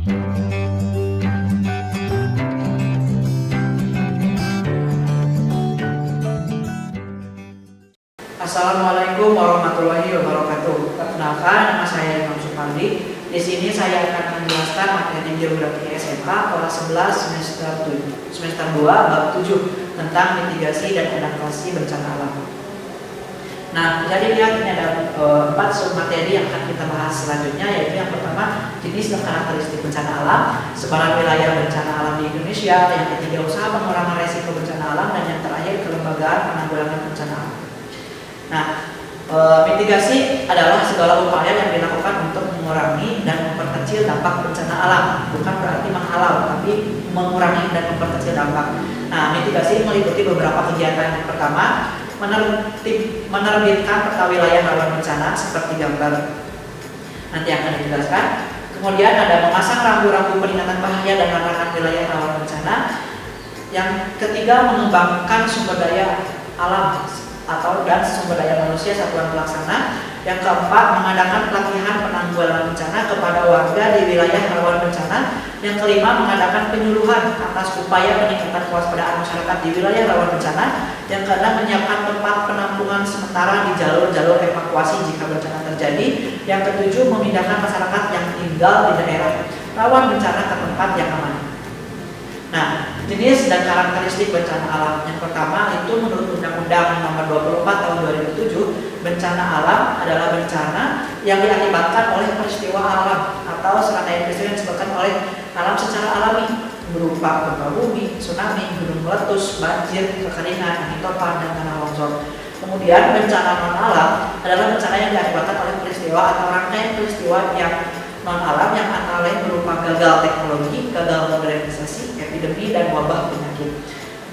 Assalamualaikum warahmatullahi wabarakatuh. Perkenalkan, nama saya Imam Supandi. Di sini saya akan menjelaskan materi geografi SMK kelas 11 semester 2 bab 7 tentang mitigasi dan adaptasi bencana alam. Nah, jadi lihat ini ada 4 sub materi yang akan kita bahas selanjutnya, yaitu yang pertama jenis dan karakteristik bencana alam, sebaran wilayah bencana alam di Indonesia, yang ketiga usaha pengurangan resiko bencana alam, dan yang terakhir kelembagaan penanggulangan bencana alam. Nah, mitigasi adalah segala upaya yang dilakukan untuk mengurangi dan memperkecil dampak bencana alam, bukan berarti menghalau, tapi mengurangi dan memperkecil dampak. Nah, mitigasi meliputi beberapa kegiatan. Yang pertama, menerbitkan peta wilayah rawan bencana seperti gambar nanti akan dijelaskan. Kemudian ada memasang rambu-rambu peringatan bahaya dan larangan wilayah rawan bencana. Yang ketiga, mengembangkan sumber daya alam dan sumber daya manusia satuan pelaksana. Yang keempat, mengadakan pelatihan penanggulangan bencana kepada warga di wilayah rawan bencana. Yang kelima, mengadakan penyuluhan atas upaya peningkatan kewaspadaan masyarakat di wilayah rawan bencana. Yang keenam, menyiapkan tempat penampungan sementara di jalur-jalur evakuasi jika bencana terjadi. Yang ketujuh, memindahkan masyarakat yang tinggal di daerah rawan bencana ke tempat yang aman. Nah, jenis dan karakteristik bencana alam. Yang pertama itu menurut Undang-Undang Nomor 24 Tahun 2007, bencana alam adalah bencana yang diakibatkan oleh peristiwa alam atau serangkaian peristiwa yang disebabkan oleh alam secara alami, berupa gempa bumi, tsunami, gunung meletus, banjir, kekeringan, angin topan, dan tanah longsor. Kemudian bencana non alam adalah bencana yang diakibatkan oleh peristiwa atau rangkaian peristiwa yang non alam yang antara lain berupa gagal teknologi, gagal modernisasi, epidemi, dan wabah penyakit.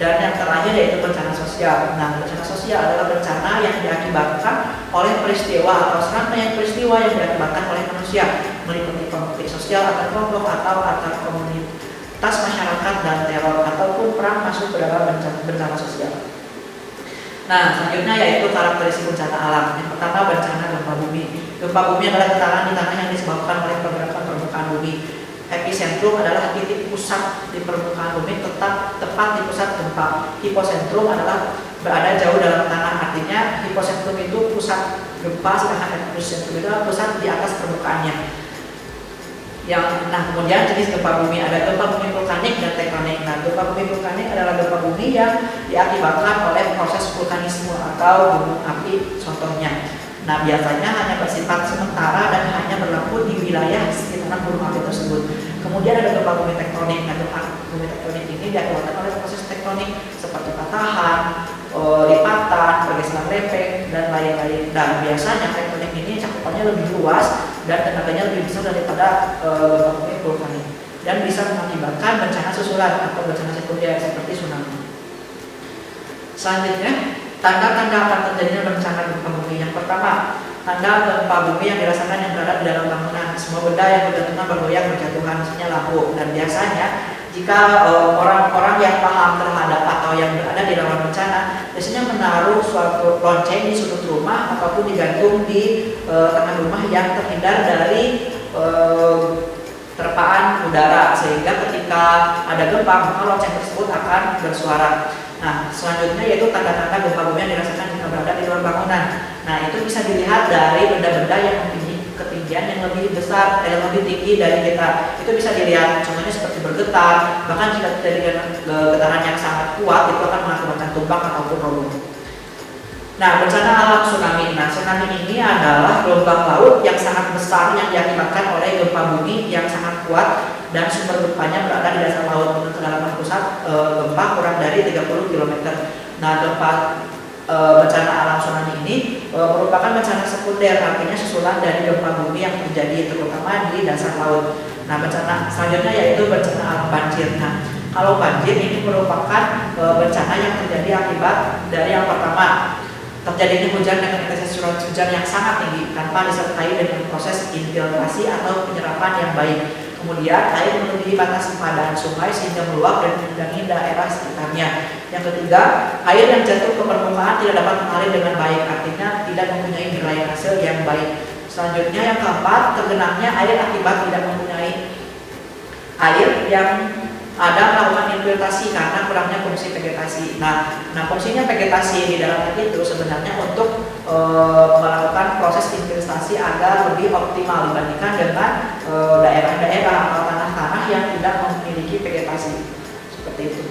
Dan yang terakhir yaitu bencana sosial. Nah, bencana sosial adalah bencana yang diakibatkan oleh peristiwa atau serangkaian peristiwa yang diakibatkan oleh manusia, meliputi konflik sosial antar kelompok atau antar komunitas masyarakat dan teror ataupun perang masuk ke dalam bencana sosial. Nah, selanjutnya yaitu karakteristik bencana alam. Yang pertama, bencana gempa bumi. Gempa bumi adalah getaran di tanah yang disebabkan oleh pergerakan permukaan bumi. Epicentrum adalah titik pusat di permukaan bumi tepat di pusat gempa. Hipocentrum adalah berada jauh dalam tanah. Artinya hipocentrum itu pusat gempa, sedangkan epicentrum itu adalah pusat di atas permukaannya. Kemudian jenis gempa bumi, ada gempa bumi vulkanik dan tektonik. Nah, gempa bumi vulkanik adalah gempa bumi yang diakibatkan oleh proses vulkanisme atau gunung api contohnya. Nah, biasanya hanya bersifat sementara dan hanya berlaku di wilayah sekitaran gunung api tersebut. Kemudian ada gempa bumi tektonik. Nah, gempa bumi tektonik ini diakibatkan oleh proses tektonik seperti patahan, lipatan, pergeseran lempeng, dan lain-lain. Dan biasanya tektonik ini cakupannya lebih luas dan tenaganya lebih besar daripada gempa bumi vulkanik dan bisa mengakibatkan bencana susulan atau bencana sekunder seperti tsunami. Selanjutnya, tanda-tanda akan terjadinya bencana gempa bumi. Yang pertama, tanda gempa bumi yang dirasakan yang berada di dalam bangunan. Semua benda yang bergetar bergoyang berjatuhan, misalnya lampu. Dan biasanya jika orang-orang yang paham terhadap atau yang berada di rawan bencana biasanya menaruh suatu lonceng di sudut rumah ataupun digantung di tengah rumah yang terhindar dari terpaan udara, sehingga ketika ada gempa maka lonceng tersebut akan bersuara. Nah, selanjutnya yaitu tanda-tanda gempa bumi yang dirasakan jika berada di luar bangunan. Nah, itu bisa dilihat dari benda-benda yang mempunyai ketinggian yang lebih besar, yang lebih tinggi dari kita. Itu bisa dilihat, contohnya seperti bergetar, bahkan jika terjadi getaran yang sangat kuat, itu akan mengakibatkan tumbang ataupun roboh. Nah, bencana alam tsunami. Nah, tsunami ini adalah gelombang laut yang sangat besar yang diakibatkan oleh gempa bumi yang sangat kuat dan sumber gempanya berada di dasar laut. Menurut kedalaman pusat gempa kurang dari 30 km. Nah, bencana alam tsunami ini merupakan bencana sekunder, artinya susulan dari gempa bumi yang terjadi terutama di dasar laut. Nah, bencana selanjutnya yaitu bencana alam banjir. Nah, kalau banjir ini merupakan bencana yang terjadi akibat dari yang pertama, terjadinya hujan dengan intensitas curah hujan yang sangat tinggi tanpa disertai dengan proses infiltrasi atau penyerapan yang baik. Kemudian air melebihi batas sempadan sungai sehingga meluap dan mengendangi daerah sekitarnya. Yang ketiga, air yang jatuh ke permukaan tidak dapat mengalir dengan baik, artinya tidak mempunyai drainase yang baik. Selanjutnya yang keempat, tergenangnya air akibat tidak mempunyai air yang ada melakukan infiltrasi karena kurangnya fungsi vegetasi. Nah fungsinya vegetasi di dalam air itu sebenarnya untuk melakukan proses infiltrasi agar lebih optimal dibandingkan dengan daerah-daerah atau tanah-tanah yang tidak memiliki vegetasi seperti itu.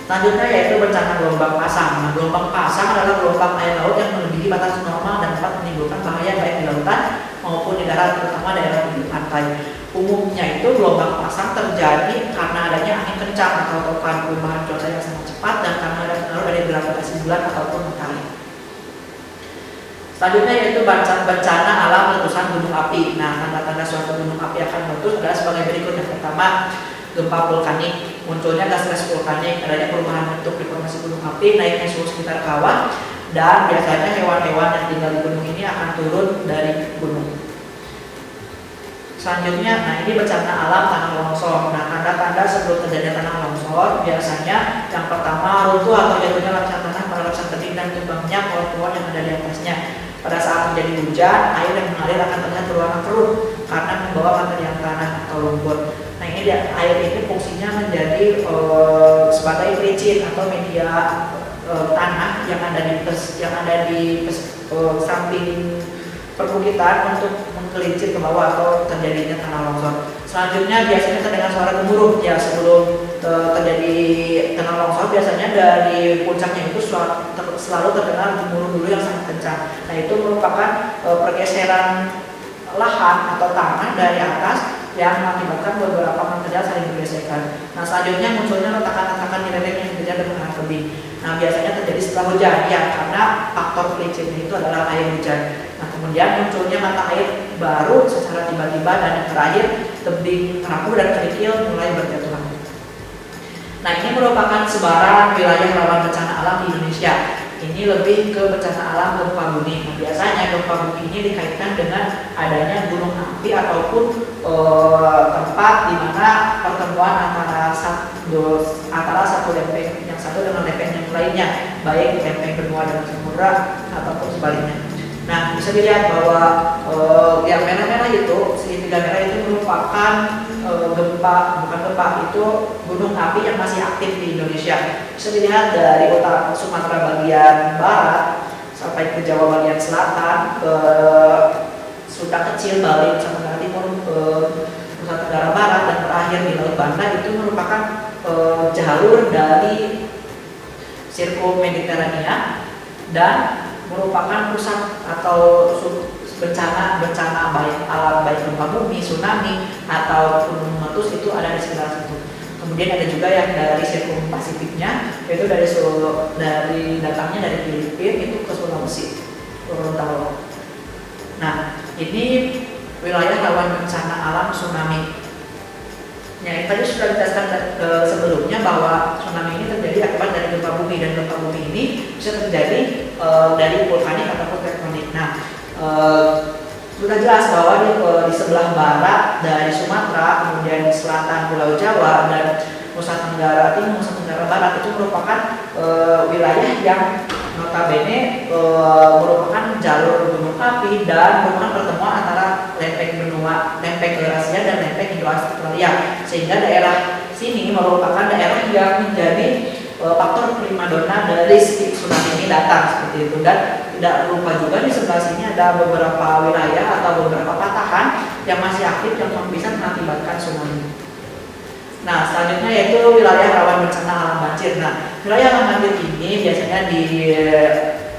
Selanjutnya yaitu bencana gelombang pasang. Nah, gelombang pasang adalah gelombang air laut yang melebihi batas normal dan dapat menimbulkan bahaya baik di lautan maupun di darat, terutama daerah pinggir pantai. Umumnya itu gelombang pasang terjadi karena adanya angin kencang atau topan, perubahan cuaca yang sangat cepat, dan karena ada pengaruh dari gravitasi bulan ataupun matahari. Selanjutnya yaitu bencana alam letusan gunung api. Nah, tanda-tanda suatu gunung api akan meletus adalah sebagai berikut. Yang pertama, gempa vulkanik, munculnya gas-gas vulkanik, adanya perubahan bentuk di formasi gunung api, naiknya suhu sekitar kawah, dan biasanya hewan-hewan yang tinggal di gunung ini akan turun dari gunung. Selanjutnya, nah ini bencana alam tanah longsor. Nah, tanda-tanda sebelum terjadi tanah longsor biasanya yang pertama runtuh atau jatuhnya lapisan tanah pada lapisan tebing dan tumbangnya pohon-pohon yang ada di atasnya. Pada saat terjadi hujan, air yang mengalir akan terlihat berwarna keruh karena membawa material tanah atau lumpur. Nah, ini air ini fungsinya menjadi sebagai pelicin atau media tanah yang ada di samping perbukitan untuk menggelincir ke bawah atau terjadinya tanah longsor. Selanjutnya biasanya terdengar suara gemuruh. Ya, sebelum terjadi tanah longsor biasanya dari puncaknya itu selalu terdengar gemuruh dulu yang sangat kencang. Nah, itu merupakan pergeseran lahan atau tanah dari atas yang mengakibatkan beberapa material saling bergesekan. Nah, selanjutnya munculnya retakan-retakan di lereng yang bekerja dengan arah tebing. Nah, biasanya terjadi setelah hujan, ya, karena faktor pelicinnya itu adalah air hujan. Nah, kemudian munculnya mata air baru secara tiba-tiba, dan yang terakhir tebing rapuh dan kerikil mulai berjatuhan. Nah, ini merupakan sebaran wilayah rawan bencana alam di Indonesia. Ini lebih ke bencana alam gempa bumi. Nah, biasanya gempa bumi ini dikaitkan dengan adanya gunung api ataupun tempat di mana pertemuan antara satu lempeng yang satu dengan lempeng yang lainnya, baik di lempeng benua dan samudra ataupun sebaliknya. Nah, bisa dilihat bahwa yang merah-merah itu, segitiga merah itu merupakan bukan gempa, itu gunung api yang masih aktif di Indonesia. Bisa dilihat dari utara Sumatera bagian barat sampai ke Jawa bagian selatan, ke Sunda kecil, Bali, Nusa Tenggara Timur, ke Nusa Tenggara Barat, dan terakhir di Laut Banda. Itu merupakan jalur dari sirkum Mediterania dan merupakan pusat atau bencana baik alam, baik gempa bumi, tsunami atau gunung meletus itu ada di sekitar situ. Kemudian ada juga yang dari sirkum Pasifiknya, yaitu dari datangnya dari Filipina itu ke Sulawesi, Gorontalo. Nah, ini wilayah rawan bencana alam tsunami. Ya, tadi sudah dijelaskan sebelumnya bahwa tsunami ini terjadi akibat dari gempa bumi, dan gempa bumi ini bisa terjadi dari vulkanik ataupun tektonik. Nah, sudah jelas bahwa di sebelah barat dari Sumatera, kemudian di selatan Pulau Jawa, dan Nusa Tenggara Timur, Nusa Tenggara Barat itu merupakan wilayah yang notabene merupakan jalur gunung api dan merupakan pertemuan antara lempeng benua, lempeng Eurasia dan lempeng Indo-Australia, sehingga daerah sini merupakan daerah yang menjadi faktor primadona dari si tsunami ini datang seperti itu. Dan tidak lupa juga di sebelah sini ada beberapa wilayah atau beberapa patahan yang masih aktif yang bisa mengakibatkan tsunami. Nah, selanjutnya yaitu wilayah rawan bencana alam banjir. Nah, wilayah alam banjir ini biasanya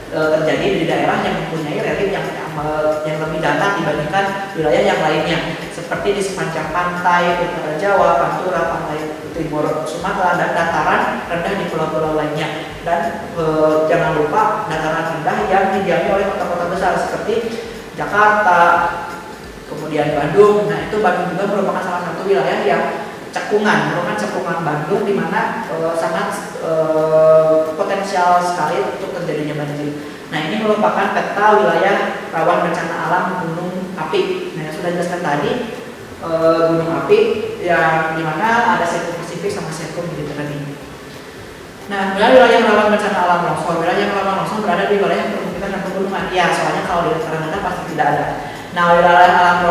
terjadi di daerah yang mempunyai relief yang lebih datar dibandingkan wilayah yang lainnya, seperti di sepanjang pantai utara Jawa, Pantura, pantai timur Sumatera, dan dataran rendah di pulau-pulau lainnya. Dan jangan lupa dataran rendah yang didiami oleh kota-kota besar seperti Jakarta, kemudian Bandung. Nah, itu Bandung juga merupakan salah satu wilayah yang merupakan cekungan Bandung, di mana sangat potensial sekali untuk terjadinya banjir. Nah, ini merupakan peta wilayah rawan bencana alam gunung api. Nah, yang sudah dijelaskan tadi, gunung api yang dimana ada sirkum Pasifik sama sirkum Mediterania. Nah, wilayah rawan bencana alam longsor. Wilayah rawan longsor berada di wilayah perbukitan dan pegunungan. Ya, soalnya kalau di dataran rendah pasti tidak ada. Nah, wilayah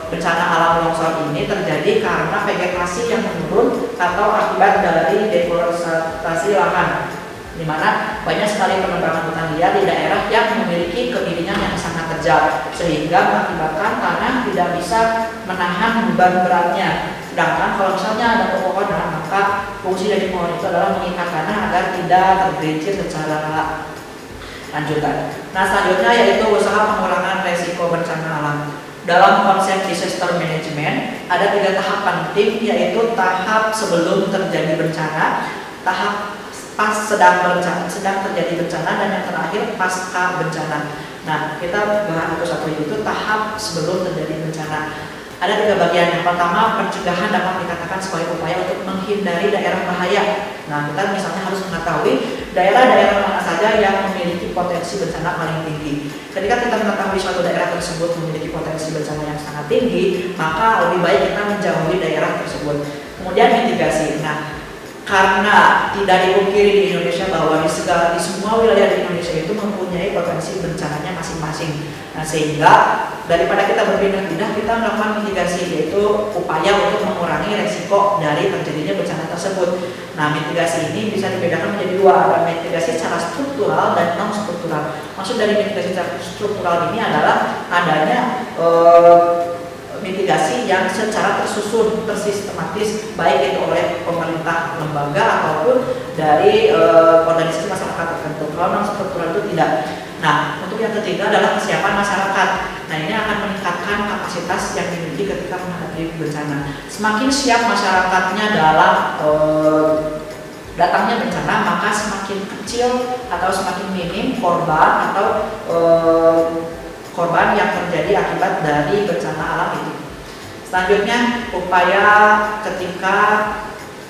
bencana alam longsor ini terjadi karena vegetasi yang menurun atau akibat dari deforestasi lahan, di mana banyak sekali penebangan hutan liar di daerah yang memiliki kemiringan yang sangat terjal sehingga mengakibatkan tanah tidak bisa menahan beban beratnya. Sedangkan kalau misalnya ada pepohonan, maka fungsi dari pohon itu adalah mengikat tanah agar tidak tergelincir secara lanjutan. Nah, selanjutnya yaitu usaha pengurangan resiko bencana alam. Dalam konsep disaster management ada 3 tahap penting, yaitu tahap sebelum terjadi bencana, tahap pas sedang terjadi bencana, dan yang terakhir pasca bencana. Nah, kita bahas satu-satu, itu tahap sebelum terjadi bencana. Ada 3 bagian. Yang pertama, pencegahan dapat dikatakan sebagai upaya untuk menghindari daerah bahaya. Nah, kita misalnya harus mengetahui daerah-daerah mana saja yang memiliki potensi bencana paling tinggi. Ketika kita mengetahui suatu daerah tersebut memiliki potensi bencana yang sangat tinggi, maka lebih baik kita menjauhi daerah tersebut. Kemudian mitigasi. Nah, karena tidak dipungkiri di Indonesia bahwa di semua wilayah di Indonesia itu mempunyai potensi bencananya masing-masing. Nah, sehingga daripada kita berpindah-pindah, kita melakukan mitigasi, yaitu upaya untuk mengurangi resiko dari terjadinya bencana tersebut. Nah, mitigasi ini bisa dibedakan menjadi 2, ada mitigasi secara struktural dan non struktural. Maksud dari mitigasi secara struktural ini adalah adanya mitigasi yang secara tersusun, tersistematis, baik itu oleh pemerintah lembaga ataupun dari organisasi masyarakat tertentu. Kalau non struktural itu tidak. Nah, untuk yang ketiga adalah kesiapan masyarakat. Nah, ini akan meningkatkan kapasitas yang dimiliki ketika menghadapi bencana. Semakin siap masyarakatnya dalam datangnya bencana, maka semakin kecil atau semakin minim korban atau korban yang terjadi akibat dari bencana alam itu. Selanjutnya, upaya ketika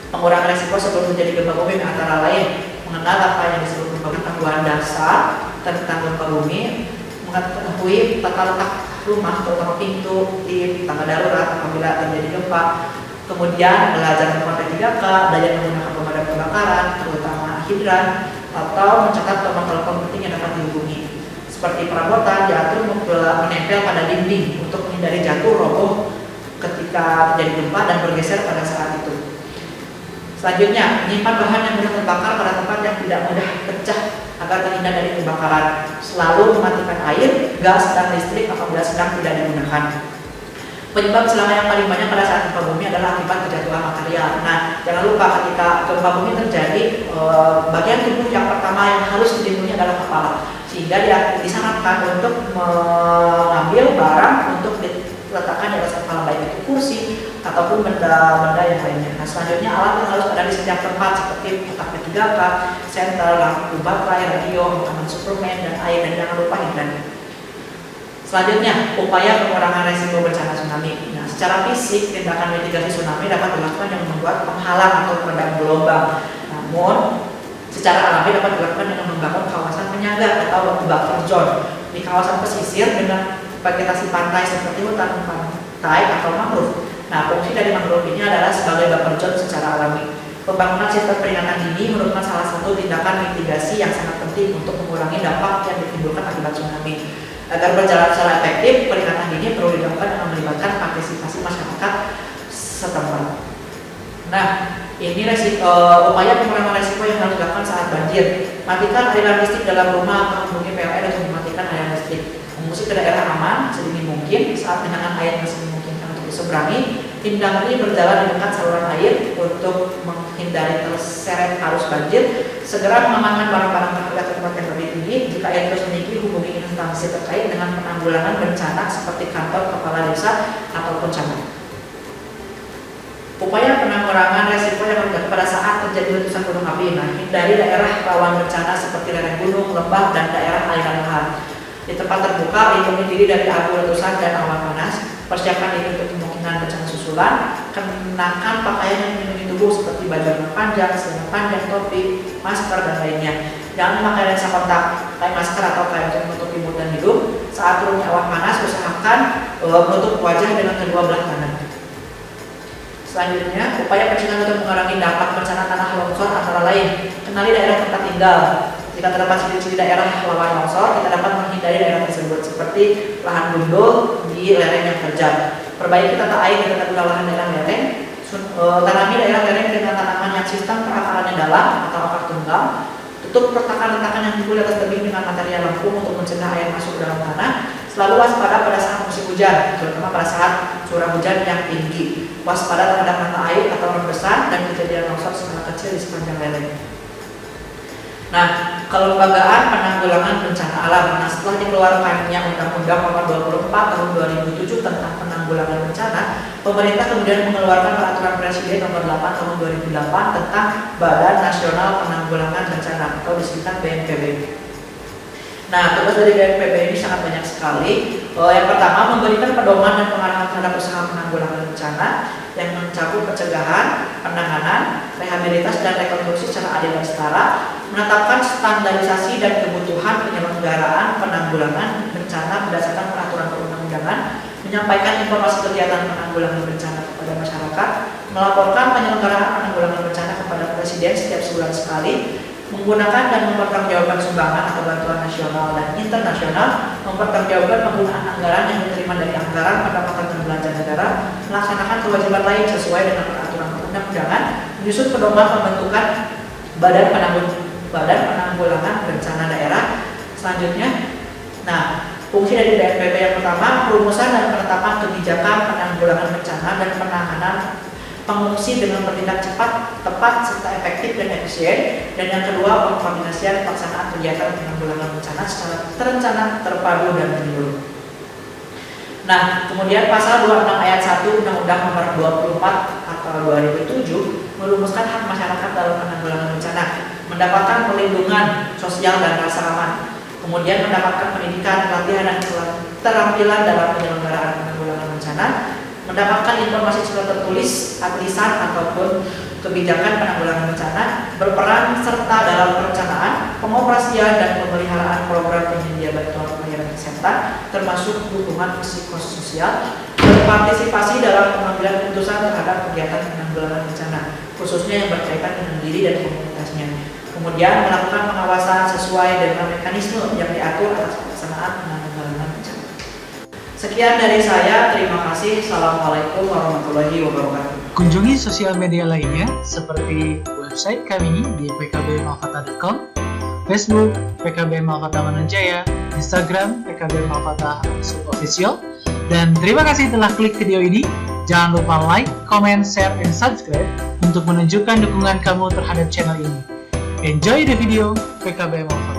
pengurangan risiko sebelum terjadi gempa bumi, antara lain mengenal apa yang disebut pengetahuan dasar tentang gempa bumi, mengetahui tata letak rumah, terutama pintu, lift, tangga darurat apabila terjadi gempa. Kemudian belajar memakai 3K, belajar menggunakan pemadam kebakaran, terutama hidran, atau mencatat nomor telepon penting yang dapat dihubungi. Seperti perabotan diatur menempel pada dinding untuk menghindari jatuh, roboh ketika terjadi gempa dan bergeser pada saat itu. Selanjutnya, menyimpan bahan yang mudah terbakar pada tempat yang tidak mudah pecah agar terhindar dari kebakaran. Selalu mematikan air, gas, dan listrik apabila sedang tidak digunakan. Penyebab selama yang paling banyak pada saat gempa bumi adalah akibat kejatuhan material. Nah, jangan lupa ketika gempa bumi terjadi, bagian tubuh yang pertama yang harus dilindungi adalah kepala. Sehingga dia disarankan untuk mengambil barang untuk diletakkan di atas kepala, baik itu kursi ataupun benda-benda yang lainnya. Nah, selanjutnya alat yang harus ada di setiap tempat seperti kotak P3K, senter, lampu baterai, radio, makanan suplemen, dan air, dan jangan lupa hidran. Selanjutnya, upaya pengurangan resiko bencana tsunami. Nah, secara fisik, tindakan mitigasi tsunami dapat dilakukan dengan membuat penghalang atau peredam gelombang. Namun, secara alami dapat dilakukan dengan membangun kawasan penyangga atau buffer zone di kawasan pesisir dengan vegetasi pantai seperti hutan pantai atau mangrove. Nah, fungsi dari mangrove ini adalah sebagai buffer zone secara alami. Pembangunan sistem peringatan dini merupakan salah satu tindakan mitigasi yang sangat penting untuk mengurangi dampak yang ditimbulkan akibat tsunami. Agar berjalan secara efektif, peringatan dini perlu dilakukan dengan melibatkan partisipasi masyarakat setempat. Nah, ini upaya pengurangan resiko yang harus dilakukan saat banjir. Matikan aliran listrik dalam rumah atau menghubungi PLN untuk mematikan aliran listrik. Mengungsi ke daerah aman sedini mungkin saat genangan air masih memungkinkan untuk diseberangi. Hindari berjalan di dekat saluran air untuk menghindari terseret arus banjir. Segera mengamankan barang-barang berharga ke tempat yang lebih tinggi. Jika air terus meninggi, hubungi instansi terkait dengan penanggulangan bencana seperti kantor kepala desa ataupun camat. Upaya penanggulangan resiko yang terjadi pada saat terjadi letusan gunung api. Nah, hindari daerah rawan bencana seperti lereng gunung, lembah, dan daerah aliran lahan. Di tempat terbuka, lindungi diri dari abu letusan dan awan panas. Persiapkan diri untuk kemungkinan bencana susulan. Kenakan pakaian yang melindungi tubuh seperti baju lengan panjang, celana panjang, topi, masker, dan lainnya. Jangan memakai lensa kontak, pakai masker atau kain untuk menutupi mulut dan hidung. Saat turunnya awan panas, usahakan menutup wajah dengan kedua belah tangan. Selanjutnya, upaya pencegahan untuk mengurangi dampak bencana tanah longsor antara lain. Kenali daerah tempat tinggal. Jika terdapat ciri-ciri daerah rawan longsor, kita dapat menghindari daerah tersebut seperti lahan gundul di lereng yang terjal. Perbaiki tata air di tata guna lahan daerah lereng. Tanami daerah lereng dengan tanaman yang sistem perakarannya dalam atau akar tunggal. Tutup retakan-retakan yang timbul di atas tebing dengan material lempung untuk mencegah air masuk ke dalam tanah. Selalu waspada pada saat musim hujan, terutama pada saat curah hujan yang tinggi. Waspada terhadap mata air atau rembesan dan kejadian longsor skala kecil di sepanjang lereng. Nah, kelembagaan penanggulangan bencana alam. Nah, setelah dikeluarkannya Undang-Undang Nomor 24 Tahun 2007 tentang penanggulangan bencana, pemerintah kemudian mengeluarkan Peraturan Presiden Nomor 8 Tahun 2008 tentang Badan Nasional Penanggulangan Bencana atau disingkat BNPB. Nah, tugas dari BNPB ini sangat banyak sekali. Yang pertama, memberikan pedoman dan pengarahan terhadap usaha penanggulangan bencana yang mencakup pencegahan, penanganan, rehabilitas dan rekonstruksi secara adil dan setara, menetapkan standarisasi dan kebutuhan penyelenggaraan penanggulangan bencana berdasarkan peraturan perundang-undangan, menyampaikan informasi kegiatan penanggulangan bencana kepada masyarakat, melaporkan penyelenggaraan penanggulangan bencana kepada Presiden setiap sebulan sekali, menggunakan dan mempertanggungjawabkan sumbangan atau bantuan nasional dan internasional, mempertanggungjawabkan penggunaan anggaran yang diterima dari anggaran pendapatan dan belanja negara, melaksanakan kewajiban lain sesuai dengan peraturan perundang-undangan, menyusun pedoman pembentukan Badan Penanggulangan Bencana Daerah. Selanjutnya, nah, fungsi dari BNPB yang pertama, perumusan dan penetapan kebijakan penanggulangan bencana dan penanganan pengungsi dengan bertindak cepat, tepat, serta efektif dan efisien. Dan yang kedua, pengkoordinasian pelaksanaan kegiatan penanggulangan bencana secara terencana, terpadu, dan menyeluruh. Nah, kemudian pasal 26 ayat 1 Undang-Undang Nomor 24 atau 2007 merumuskan hak masyarakat dalam penanggulangan bencana, mendapatkan perlindungan sosial dan rasa aman, kemudian mendapatkan pendidikan, pelatihan, dan keterampilan dalam penyelenggaraan penanggulangan bencana, mendapatkan informasi secara tertulis, lisan ataupun kebijakan penanggulangan bencana, berperan serta dalam perencanaan, pengoperasian dan pemeliharaan program penyedia bantuan pelayanan kesehatan, termasuk dukungan psikososial, berpartisipasi dalam pengambilan keputusan terhadap kegiatan penanggulangan bencana, khususnya yang berkaitan dengan diri dan komunitasnya. Kemudian melakukan pengawasan sesuai dengan mekanisme yang diatur atas pelaksanaan penanggulangan bencana. Sekian dari saya, terima kasih. Assalamualaikum warahmatullahi wabarakatuh. Kunjungi sosial media lainnya seperti website kami di pkbmalfata.com, Facebook PKB Malfata Mananjaya, Instagram PKB Malfata _official. Dan terima kasih telah klik video ini. Jangan lupa like, comment, share, and subscribe untuk menunjukkan dukungan kamu terhadap channel ini. Enjoy the video PKB Malfata.